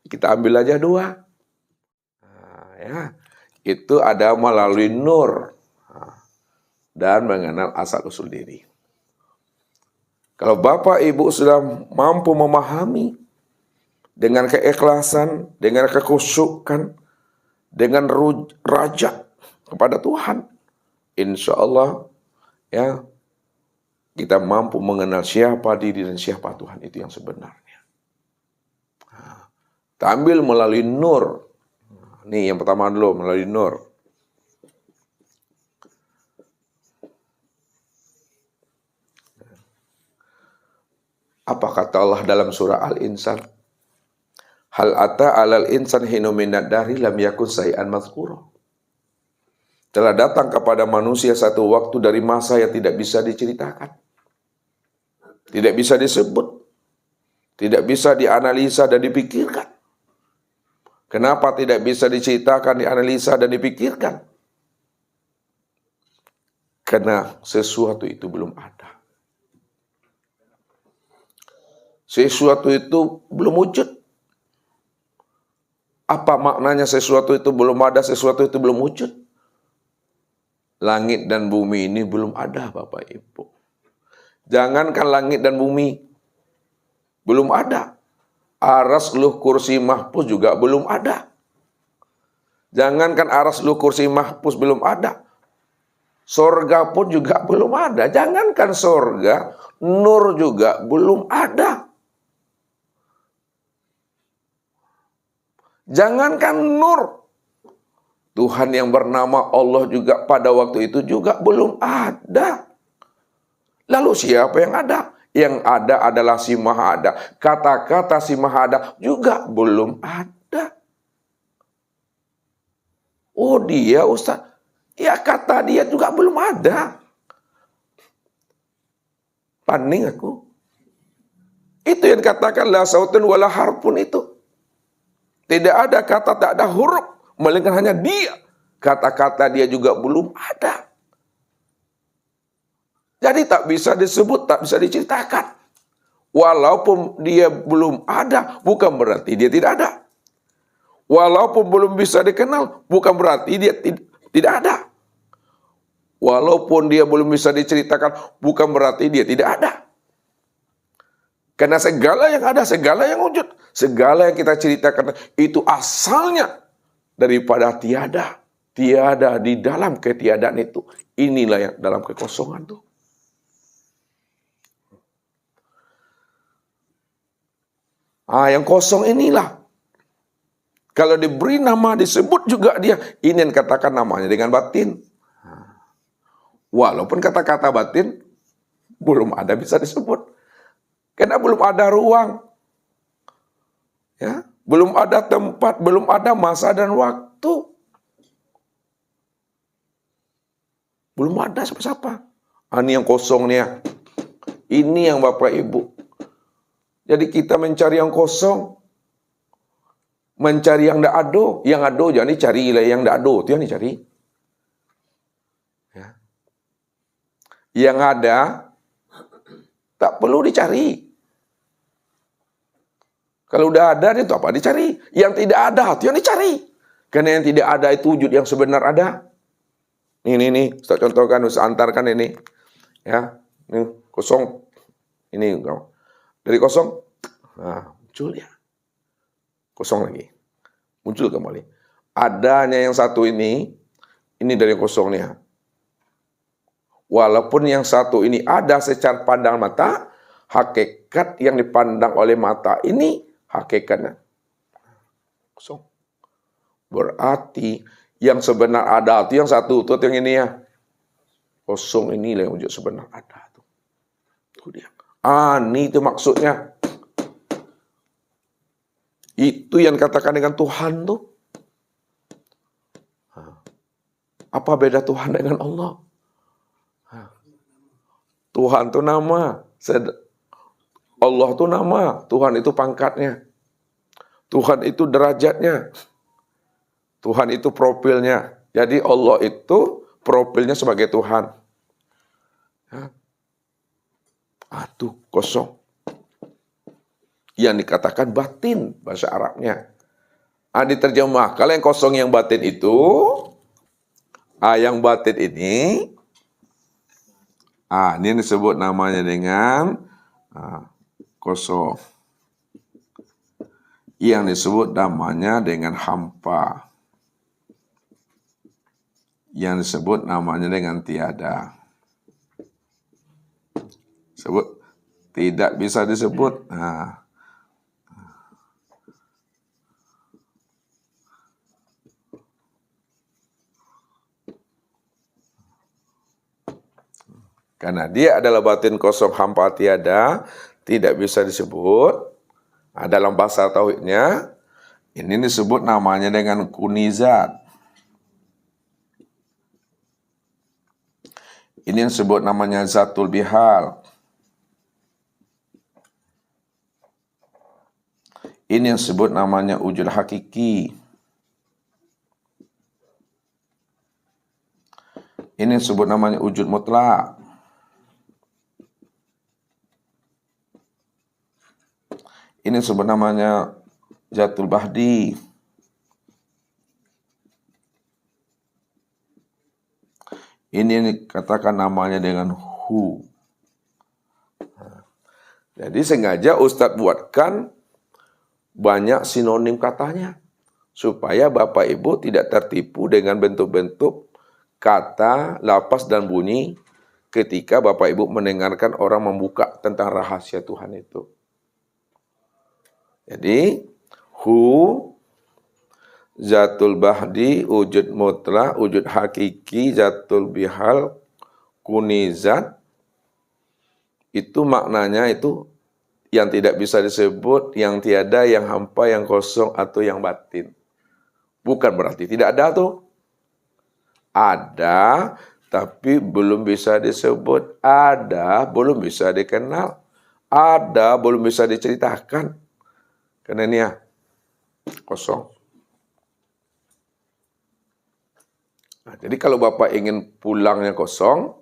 Kita ambil aja 2. Nah, ya. Itu ada melalui nur dan mengenal asal-usul diri. Kalau Bapak Ibu sudah mampu memahami dengan keikhlasan, dengan kekhusyukan, dengan rajak kepada Tuhan, insya Allah ya kita mampu mengenal siapa diri dan siapa Tuhan itu yang sebenarnya. Tampil melalui nur. Nih yang pertama dulu melalui nur. Apa kata Allah dalam surah Al-Insan? Hal ata alal insan hinu minad dari lam yakun say'an mazkura. Telah datang kepada manusia satu waktu dari masa yang tidak bisa diceritakan. Tidak bisa disebut. Tidak bisa dianalisa dan dipikirkan. Kenapa tidak bisa diceritakan, dianalisa dan dipikirkan? Karena sesuatu itu belum ada. Sesuatu itu belum wujud. Apa maknanya sesuatu itu belum ada, sesuatu itu belum wujud? Langit dan bumi ini belum ada, Bapak Ibu. Jangankan langit dan bumi, belum ada. Aras luh kursi mahfuz juga belum ada. Jangankan aras luh kursi mahfuz belum ada. Sorga pun juga belum ada. Jangankan sorga, nur juga belum ada. Jangankan nur, Tuhan yang bernama Allah juga pada waktu itu juga belum ada. Lalu siapa yang ada? Yang ada adalah si Maha Ada. Kata-kata si Maha Ada juga belum ada. Oh dia Ustaz, ya kata dia juga belum ada. Paning aku. Itu yang katakan la sautun wala harfun itu. Tidak ada kata, tak ada huruf. Melainkan hanya dia. Kata-kata dia juga belum ada. Jadi tak bisa disebut, tak bisa diceritakan. Walaupun dia belum ada, bukan berarti dia tidak ada. Walaupun belum bisa dikenal, bukan berarti dia tidak ada. Walaupun dia belum bisa diceritakan, bukan berarti dia tidak ada. Karena segala yang ada, segala yang wujud, segala yang kita ceritakan, itu asalnya daripada tiada. Tiada di dalam ketiadaan itu. Inilah yang dalam kekosongan tuh. Yang kosong inilah. Kalau diberi nama, disebut juga dia. Ini yang katakan namanya dengan batin. Walaupun kata-kata batin belum ada bisa disebut. Karena belum ada ruang. Ya, belum ada tempat, belum ada masa dan waktu. Belum ada siapa-siapa. Ini yang kosong nih ya. Ini yang Bapak Ibu. Jadi kita mencari yang kosong. Mencari yang tidak ada. Yang ada jangan dicari, yang tidak ada itu yang dicari. Ya. Yang ada tak perlu dicari. Kalau udah ada itu apa dicari. Yang tidak ada itu yang dicari. Karena yang tidak ada itu wujud yang sebenar ada. Ini, Ustaz contohkan, Ustaz antarkan ini. Ya, ini kosong. Ini dari kosong, nah, muncul ya. Kosong lagi. Muncul kembali. Adanya yang satu ini dari kosongnya. Walaupun yang satu ini ada secara pandang mata, hakikat yang dipandang oleh mata ini, hakikatnya kosong. Berarti yang sebenar ada itu yang satu, itu yang ini ya. Kosong inilah yang wujud sebenar ada. Itu dia. Ini itu maksudnya. Itu yang dikatakan dengan Tuhan tuh. Apa beda Tuhan dengan Allah? Tuhan itu nama. Allah itu nama. Tuhan itu pangkatnya. Tuhan itu derajatnya. Tuhan itu profilnya. Jadi Allah itu profilnya sebagai Tuhan. Tuh kosong. Yang dikatakan batin bahasa Arabnya. Diterjemah. Kalau yang kosong yang batin itu, yang batin ini, ini disebut namanya dengan kosong. Yang disebut namanya dengan hampa. Yang disebut namanya dengan tiada. Sebut tidak bisa disebut. Karena dia adalah batin kosong hampa tiada, tidak bisa disebut. Dalam bahasa tauhidnya, ini disebut namanya dengan kunizat. Ini yang disebut namanya zatul bihal. Ini yang disebut namanya wujud hakiki. Ini yang disebut namanya wujud mutlak. Ini disebut namanya zatul bahdi. Ini yang dikatakan namanya dengan hu. Jadi sengaja Ustadz buatkan banyak sinonim katanya. Supaya Bapak Ibu tidak tertipu dengan bentuk-bentuk kata, lapas, dan bunyi ketika Bapak Ibu mendengarkan orang membuka tentang rahasia Tuhan itu. Jadi, hu, zatul bahdi, wujud mutlak, wujud hakiki, zatul bihal, kunizat, itu maknanya itu yang tidak bisa disebut, yang tiada, yang hampa, yang kosong, atau yang batin. Bukan berarti tidak ada tuh. Ada, tapi belum bisa disebut. Ada, belum bisa dikenal. Ada, belum bisa diceritakan. Karena ini kosong. Jadi kalau Bapak ingin pulangnya kosong,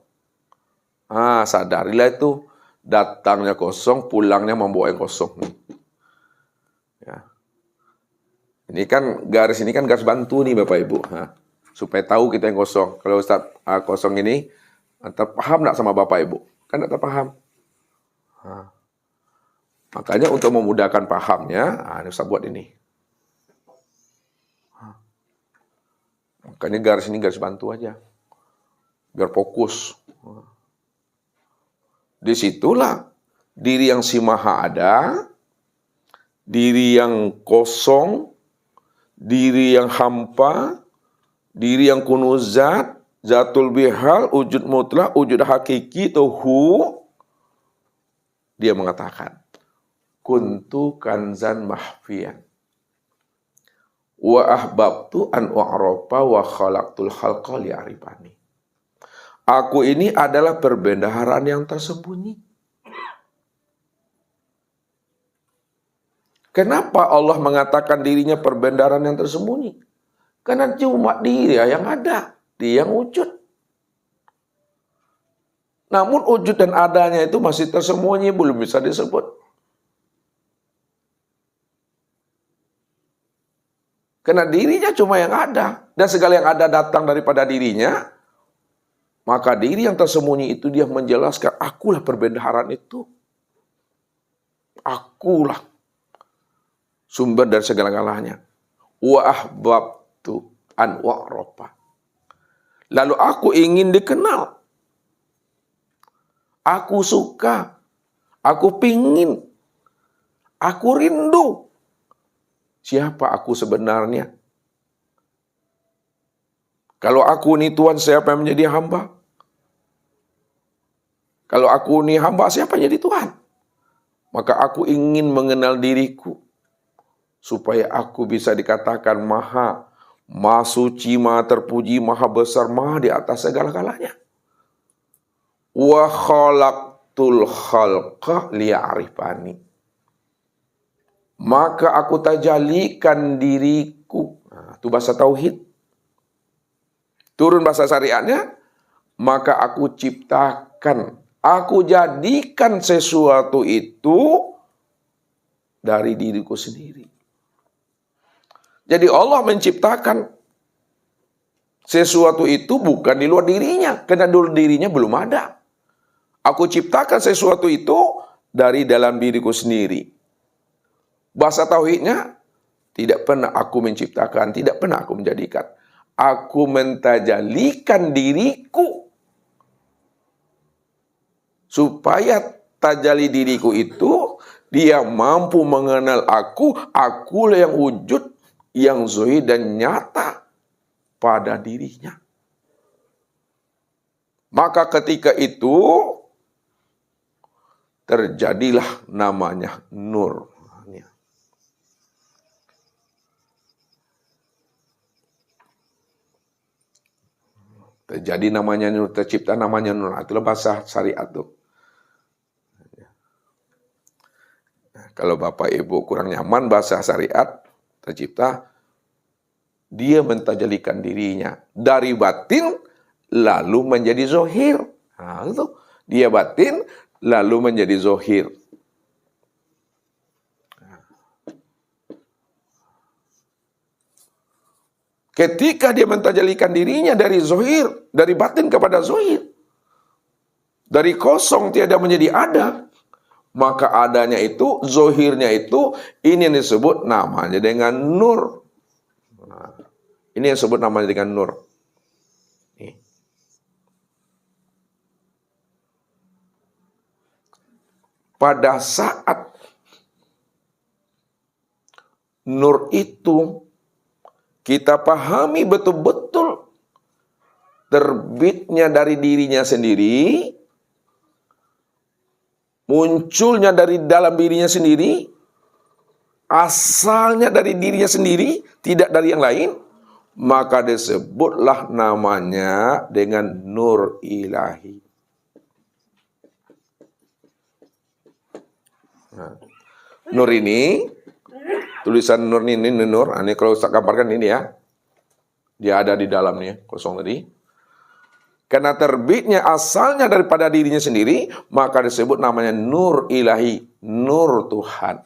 sadarilah itu datangnya kosong, pulangnya membawa yang kosong. Ya. Ini kan garis bantu nih Bapak Ibu. Supaya tahu kita yang kosong. Kalau Ustaz kosong ini, terpaham nggak sama Bapak Ibu? Kan nggak terpaham. Makanya untuk memudahkan pahamnya, Ustaz buat ini. Makanya garis ini garis bantu aja. Biar fokus. Disitulah diri yang si maha ada, diri yang kosong, diri yang hampa, diri yang kunuzat, zatul bihal, wujud mutlak, wujud hakiki, tuhu. Dia mengatakan, kuntu kanzan mahfiyan. Wa ahbabtu an u'rafa wa khalaqtul khalqa li'arifani. Aku ini adalah perbendaharaan yang tersembunyi. Kenapa Allah mengatakan dirinya perbendaharaan yang tersembunyi? Karena cuma dia yang ada, dia yang wujud. Namun wujud dan adanya itu masih tersembunyi, belum bisa disebut. Karena dirinya cuma yang ada. Dan segala yang ada datang daripada dirinya. Maka diri yang tersembunyi itu dia menjelaskan, akulah perbendaharaan itu. Akulah sumber dari segala-galanya. Wa ahbabtu an wa'rafa. Lalu aku ingin dikenal. Aku suka. Aku pingin. Aku rindu. Siapa aku sebenarnya? Kalau aku ini Tuhan, siapa yang menjadi hamba? Kalau aku ini hamba, siapa yang jadi Tuhan? Maka aku ingin mengenal diriku. Supaya aku bisa dikatakan maha suci, maha terpuji, maha besar, maha di atas segala-galanya. Wa khalaqtul khalqa liya'rifani. Maka aku tajalikan diriku. Itu bahasa tauhid. Turun bahasa syariatnya. Maka aku ciptakan. Aku jadikan sesuatu itu dari diriku sendiri. Jadi Allah menciptakan sesuatu itu bukan di luar dirinya, karena dulu dirinya belum ada. Aku ciptakan sesuatu itu dari dalam diriku sendiri. Bahasa tauhidnya, tidak pernah aku menciptakan, tidak pernah aku menjadikan. Aku mentajalikan diriku. Supaya tajali diriku itu, dia mampu mengenal akulah yang wujud, yang zahir dan nyata pada dirinya. Maka ketika itu, terjadilah namanya nur. Terjadi namanya nur, tercipta namanya nur. Itulah bahasa syariat tuh. Kalau Bapak Ibu kurang nyaman bahasa syariat, tercipta, dia mentajalikan dirinya dari batin lalu menjadi zahir. Nah, itu. Dia batin lalu menjadi zahir. Ketika dia mentajalikan dirinya dari zahir, dari batin kepada zahir, dari kosong tiada menjadi ada, maka adanya itu, zahirnya itu, ini yang disebut namanya dengan nur. Nah, ini yang disebut namanya dengan nur. Nih. Pada saat nur itu kita pahami betul-betul terbitnya dari dirinya sendiri, munculnya dari dalam dirinya sendiri, asalnya dari dirinya sendiri, tidak dari yang lain, maka disebutlah namanya dengan nur ilahi. Nah, nur ini, tulisan nur ini nur, ini kalau saya gambarkan ini ya, dia ada di dalamnya, kosong tadi. Karena terbitnya asalnya daripada dirinya sendiri, maka disebut namanya nur ilahi, nur Tuhan.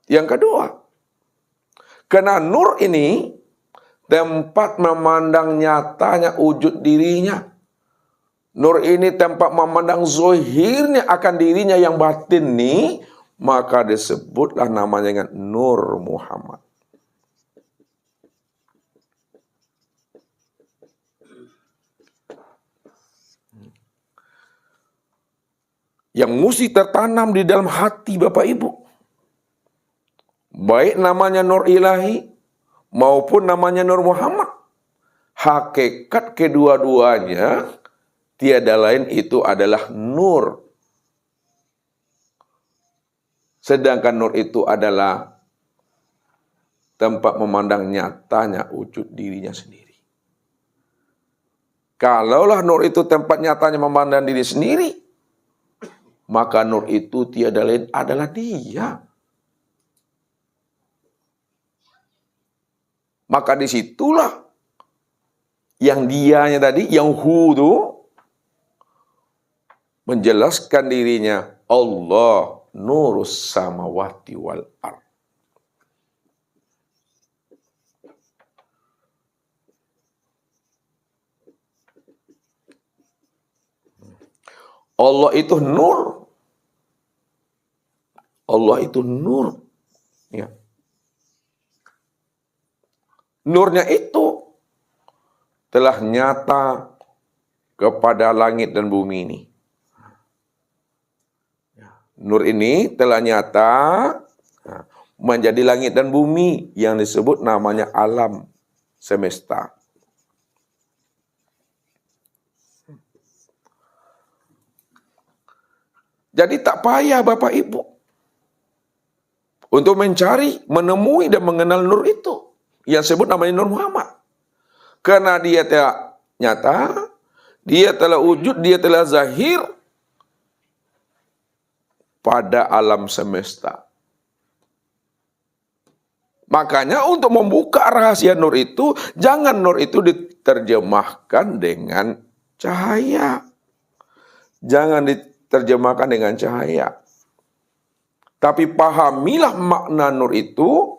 Yang kedua, karena nur ini tempat memandang nyatanya wujud dirinya. Nur ini tempat memandang zahirnya akan dirinya yang batin nih, maka disebutlah namanya dengan Nur Muhammad. Yang mesti tertanam di dalam hati Bapak Ibu. Baik namanya Nur Ilahi maupun namanya Nur Muhammad. Hakikat kedua-duanya tiada lain itu adalah nur. Sedangkan nur itu adalah tempat memandang nyatanya wujud dirinya sendiri. Kalaulah nur itu tempat nyatanya memandang diri sendiri, maka nur itu tiada lain adalah dia. Maka disitulah yang dianya tadi, yang hu itu, menjelaskan dirinya Allah nurus samawati wal ard. Allah itu nur. Allah itu nur. Ya. Nurnya itu telah nyata kepada langit dan bumi ini. Nur ini telah nyata menjadi langit dan bumi yang disebut namanya alam semesta. Jadi tak payah Bapak Ibu untuk mencari, menemui dan mengenal nur itu yang disebut namanya Nur Muhammad. Karena dia telah nyata, dia telah wujud, dia telah zahir pada alam semesta. Makanya untuk membuka rahasia nur itu, jangan nur itu diterjemahkan dengan cahaya. Jangan diterjemahkan dengan cahaya. Tapi pahamilah makna nur itu,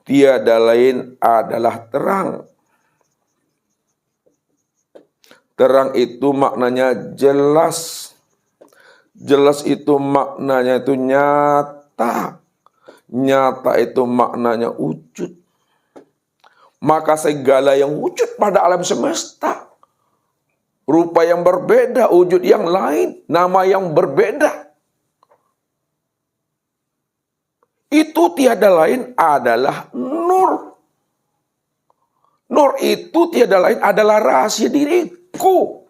tiada lain adalah terang. Terang itu maknanya jelas. Jelas itu maknanya itu nyata. Nyata itu maknanya wujud. Maka segala yang wujud pada alam semesta, rupa yang berbeda, wujud yang lain, nama yang berbeda, itu tiada lain adalah nur. Nur itu tiada lain adalah rahasia diriku.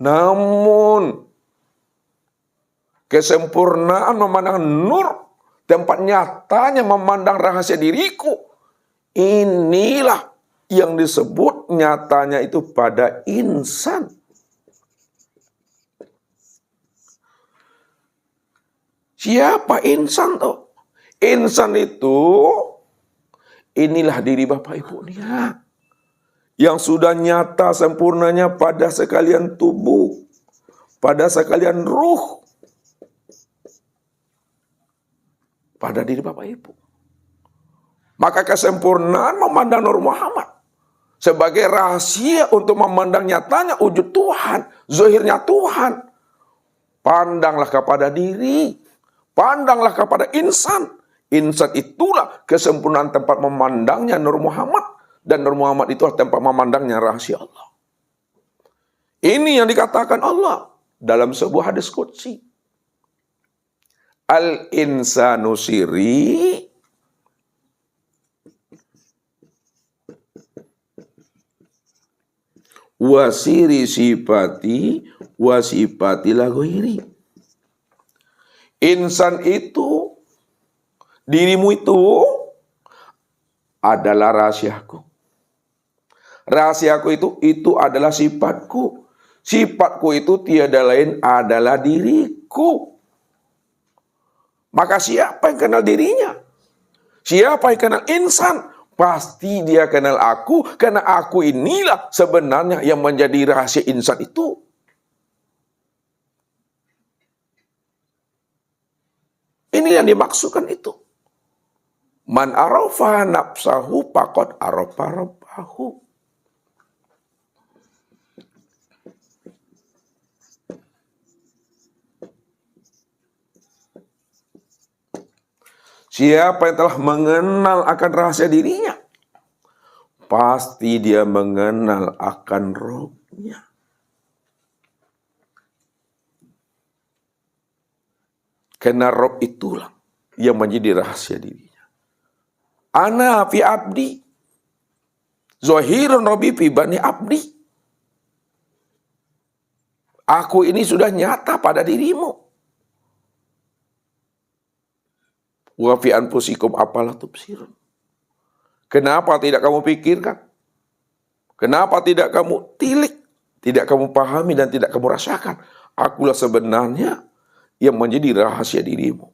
Namun kesempurnaan memandang nur, tempat nyatanya memandang rahasia diriku, inilah yang disebut nyatanya itu pada insan. Siapa insan tuh? Insan itu, inilah diri Bapak Ibu dia, yang sudah nyata sempurnanya pada sekalian tubuh, pada sekalian ruh, pada diri Bapak Ibu. Maka kesempurnaan memandang Nur Muhammad sebagai rahasia untuk memandang nyatanya wujud Tuhan, zahirnya Tuhan. Pandanglah kepada diri, pandanglah kepada insan. Insan itulah kesempurnaan tempat memandangnya Nur Muhammad, dan Nur Muhammad itulah tempat memandangnya rahasia Allah. Ini yang dikatakan Allah dalam sebuah hadis qudsi. Al-insanu siri wasiri sifati wasifati lagoiri. Insan itu, dirimu itu adalah rahasiaku. Rahasiaku itu adalah sifatku. Sifatku itu tiada lain adalah diriku. Maka siapa yang kenal dirinya? Siapa yang kenal insan? Pasti dia kenal aku, karena aku inilah sebenarnya yang menjadi rahasia insan itu. Ini yang dimaksudkan itu. Man arafa nafsahu faqad arafa rabbahu. Siapa yang telah mengenal akan rahasia dirinya, pasti dia mengenal akan rohnya. Karena roh itulah yang menjadi rahasia dirinya. Ana fi abdi, zahirun rabbi fi bani abdi. Aku ini sudah nyata pada dirimu. Wa fi anfusikum afala tubsirun. Kenapa tidak kamu pikirkan? Kenapa tidak kamu tilik? Tidak kamu pahami dan tidak kamu rasakan? Akulah sebenarnya yang menjadi rahasia dirimu.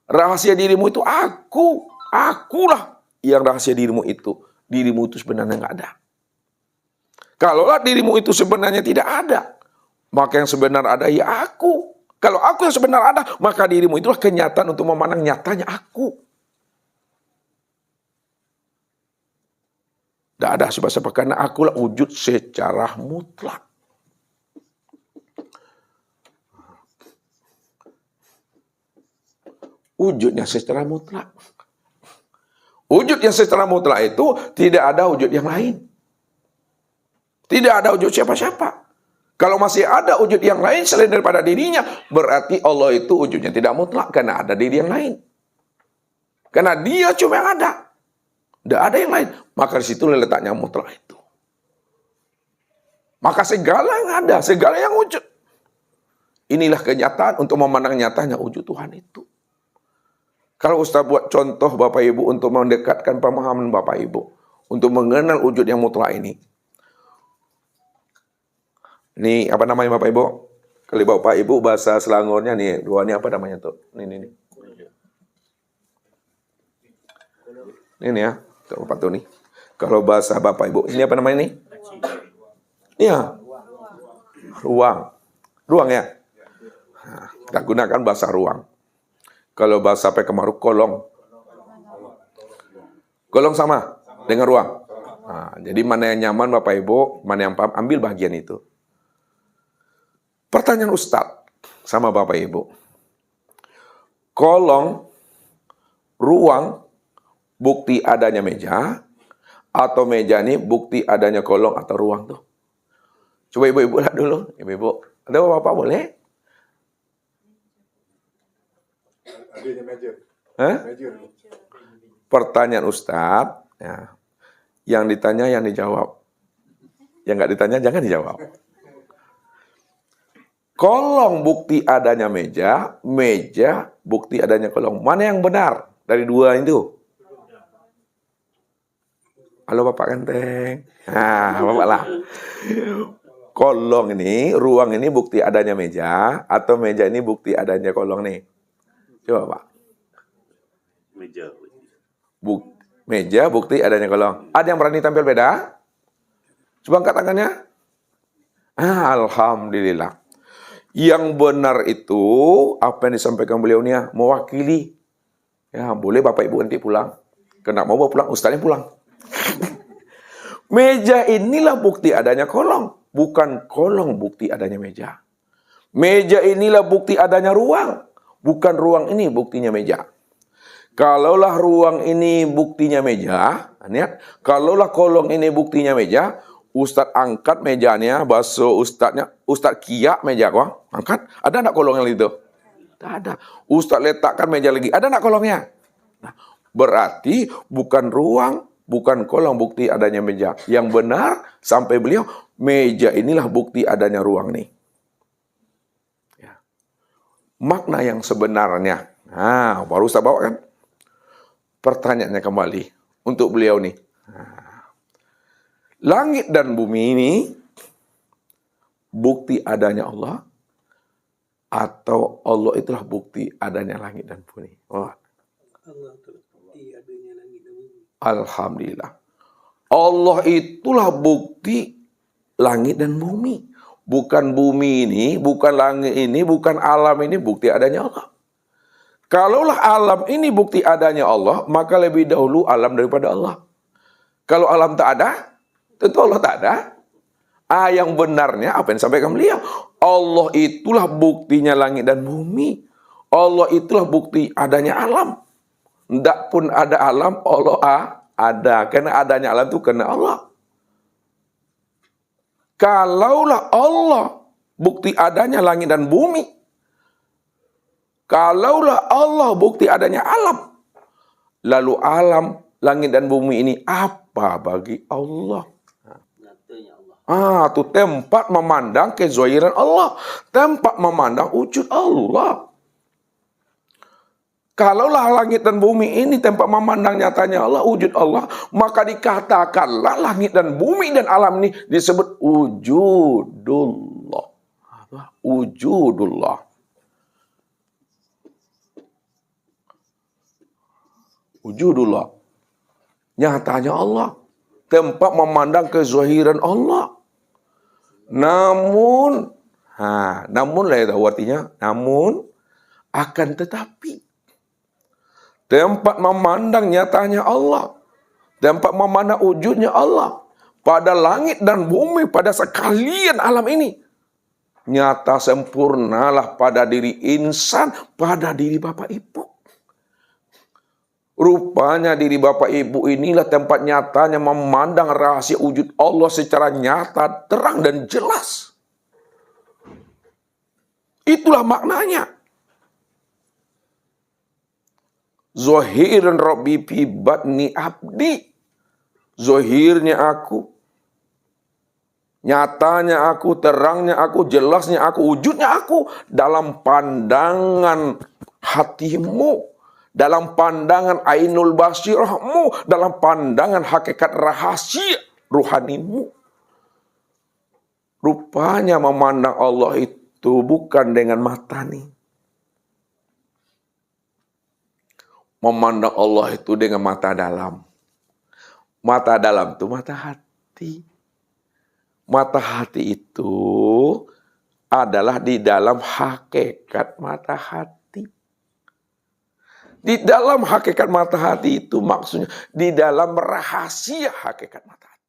Rahasia dirimu itu aku. Akulah yang rahasia dirimu itu. Dirimu itu sebenarnya nggak ada. Kalaulah dirimu itu sebenarnya tidak ada, maka yang sebenar ada ya aku. Kalau aku yang sebenar ada, maka dirimu itulah kenyataan untuk memandang nyatanya aku. Tidak ada sebab-sebab, karena akulah wujud secara mutlak. Wujudnya secara mutlak. Wujud yang secara mutlak itu tidak ada wujud yang lain. Tidak ada wujud siapa-siapa. Kalau masih ada wujud yang lain selain daripada dirinya, berarti Allah itu wujudnya tidak mutlak, karena ada diri yang lain. Karena dia cuma yang ada. Tidak ada yang lain. Maka di situ letaknya mutlak itu. Maka segala yang ada, segala yang wujud, inilah kenyataan untuk memandang nyatanya wujud Tuhan itu. Kalau Ustaz buat contoh Bapak Ibu untuk mendekatkan pemahaman Bapak Ibu, untuk mengenal wujud yang mutlak ini. Ini apa namanya Bapak Ibu? Kalau Bapak Ibu bahasa Selangornya nih, dua ini apa namanya tuh? Ini. Ini ya, Bapak tuh nih. Kalau bahasa Bapak Ibu, ini apa namanya nih? Iya. Ruang. Ruang ya. Nah, kita gunakan bahasa ruang. Kalau bahasa Pekemaru, kolong. Kolong sama dengan ruang. Nah, jadi mana yang nyaman Bapak Ibu, mana yang paham, ambil bagian itu. Pertanyaan Ustadz sama Bapak Ibu. Kolong, ruang, bukti adanya meja, atau meja ini bukti adanya kolong atau ruang tuh. Coba ibu-ibu lihat dulu. Ibu-ibu, ada Bapak boleh? Adanya meja. Hah? Meja. Pertanyaan Ustadz, ya. Yang ditanya yang dijawab. Yang nggak ditanya jangan dijawab. Kolong bukti adanya meja, meja bukti adanya kolong. Mana yang benar dari dua itu? Halo Bapak Ganteng. Nah, Bapak lah. Kolong ini, ruang ini bukti adanya meja, atau meja ini bukti adanya kolong nih? Coba Pak. Meja. Meja bukti adanya kolong. Ada yang berani tampil beda? Coba angkat tangannya. Alhamdulillah. Yang benar itu apa yang disampaikan beliau ini ya, mewakili. Ya boleh Bapak Ibu nanti pulang. Kena mau bawa pulang, ustaznya pulang. Meja inilah bukti adanya kolong, bukan kolong bukti adanya meja. Meja inilah bukti adanya ruang, bukan ruang ini buktinya meja. Kalaulah ruang ini buktinya meja, lihat, kalaulah kolong ini buktinya meja, Ustadz angkat mejanya, basuh Ustadz kiak meja kok, angkat, ada enggak kolong yang itu? Tidak ada. Ustadz letakkan meja lagi, ada enggak kolongnya? Nah, berarti bukan ruang, bukan kolong bukti adanya meja. Yang benar, sampai beliau, meja inilah bukti adanya ruang nih. Ya. Makna yang sebenarnya, nah baru Ustadz bawa kan? Pertanyaannya kembali, untuk beliau nih. Langit dan bumi ini bukti adanya Allah, atau Allah itulah bukti adanya langit dan bumi? Oh. Allah itulah bukti adanya langit dan bumi. Alhamdulillah. Allah itulah bukti langit dan bumi. Bukan bumi ini, bukan langit ini, bukan alam ini bukti adanya Allah. Kalaulah alam ini bukti adanya Allah, maka lebih dahulu alam daripada Allah. Kalau alam tak ada, tentu Allah tak ada. Yang benarnya apa yang disampaikan beliau? Allah itulah buktinya langit dan bumi. Allah itulah bukti adanya alam. Tidak pun ada alam, Allah ada. Karena adanya alam itu karena Allah. Kalaulah Allah bukti adanya langit dan bumi, kalaulah Allah bukti adanya alam, lalu alam, langit dan bumi ini apa bagi Allah? Itu tempat memandang kezahiran Allah, tempat memandang wujud Allah. Kalaulah langit dan bumi ini tempat memandang nyatanya Allah, wujud Allah, maka dikatakanlah langit dan bumi dan alam ini disebut wujudullah. Wujudullah. Wujudullah. Nyatanya Allah. Tempat memandang kezahiran Allah. Namun lah itu artinya, namun akan tetapi tempat memandang nyatanya Allah, tempat memandang wujudnya Allah pada langit dan bumi, pada sekalian alam ini, nyata sempurnalah pada diri insan, pada diri Bapak Ibu. Rupanya diri Bapak Ibu inilah tempat nyatanya memandang rahasia wujud Allah secara nyata, terang dan jelas. Itulah maknanya. Zahiran Rabbi fi batni abdi. Zahirnya aku, nyatanya aku, terangnya aku, jelasnya aku, wujudnya aku dalam pandangan hatimu, dalam pandangan ainul basirahmu, dalam pandangan hakikat rahasia ruhanimu. Rupanya memandang Allah itu bukan dengan mata nih. Memandang Allah itu dengan mata dalam. Mata dalam itu mata hati. Mata hati itu adalah di dalam hakikat mata hati. Di dalam hakikat mata hati itu maksudnya di dalam rahasia hakikat mata hati.